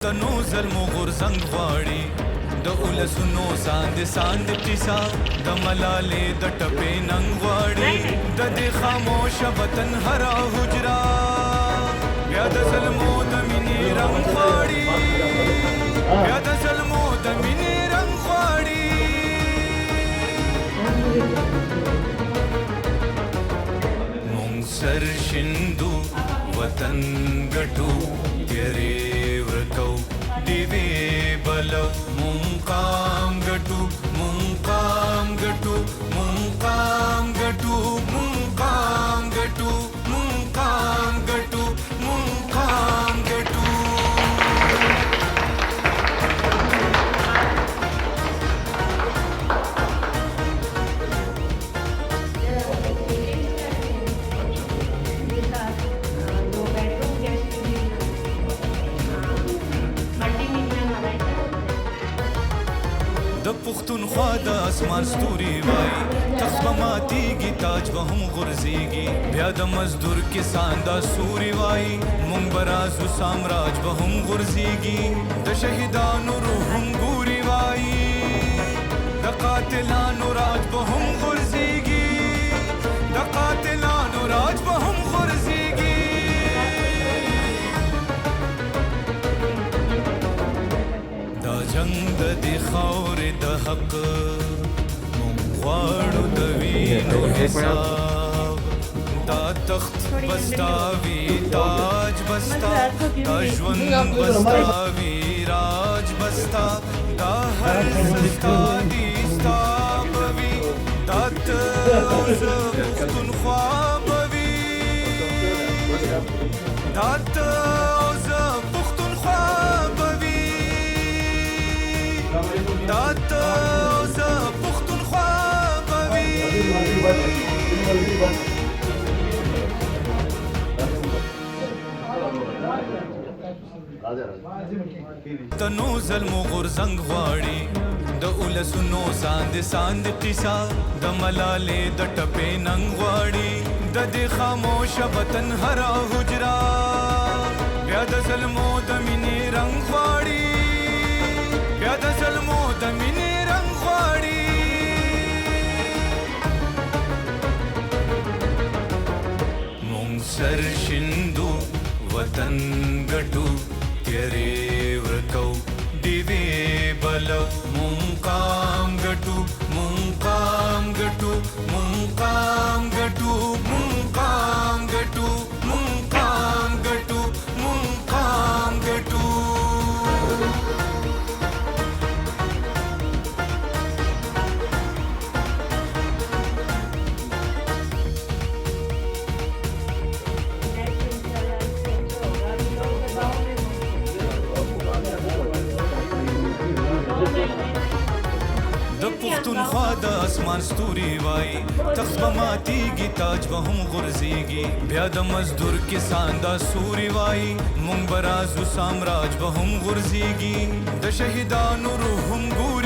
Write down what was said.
تنو ظلمو غرزنګ غواړي د اولسونو ساند ساند قصه د ملالې د ټپې ننګ غواړي د دې خاموش وطن هر حجرا بیا د ظلمو د مینې رنګ غواړي بیا د ظلمو د مینې رنګ غواړي مونږ سر شندو وطن ګټو تیرې ورکو دیوی بلو مونقام گٹو مونقام گٹو مونقام گٹو مونقام گٹو مونقام گٹو مونقام گٹو د پښتونخوا د اسمان ستوري وای تخت به ماتیږي تاج به هم غورځېږي بیا د مزدور کسان دا سوري وای مونږ به رازو سامراج به هم غورځېږي د شهیدانو روح هم ګوري وای د قاتلانو راج به هم غورځېږي د قاتلانو راج به هم غورځېږي دا جنگ د دې خاورې د حق مونږ غواړو د وینو حساب دا تخت بستا وي تاج بستا دا ژوند بستا وي راج بستا دا هر سستا دي ستا به وي دا ته او زه پښتونخوا به وي دا ته او زه پښتونخوا به وي دا ته او زه پښتونخوا به وي تنو ظلمو غرزنګ غواړي د اولسونو ساند ساند قصه د ملالې د ټپې ننګ غواړي د دې خاموش وطن هر حجرا بیا د ظلمو د مینې رنګ غواړي بیا د ظلمو د مینې رنګ غواړي مونږ سر شندو وطن ګټو تیرې ورکو دیوی بلو مونقام گٹو مونقام گٹو مونقام گٹو مونقام گٹو مونقام گٹو مونقام گٹو د پښتونخوا د اسمان ستوري وای تخت به ماتیږي تاج به هم غورځېږي بیا د مزدور کسان دا سوري وای مونږ به رازو سامراج به هم غورځېږي د شهیدانو روح هم ګوري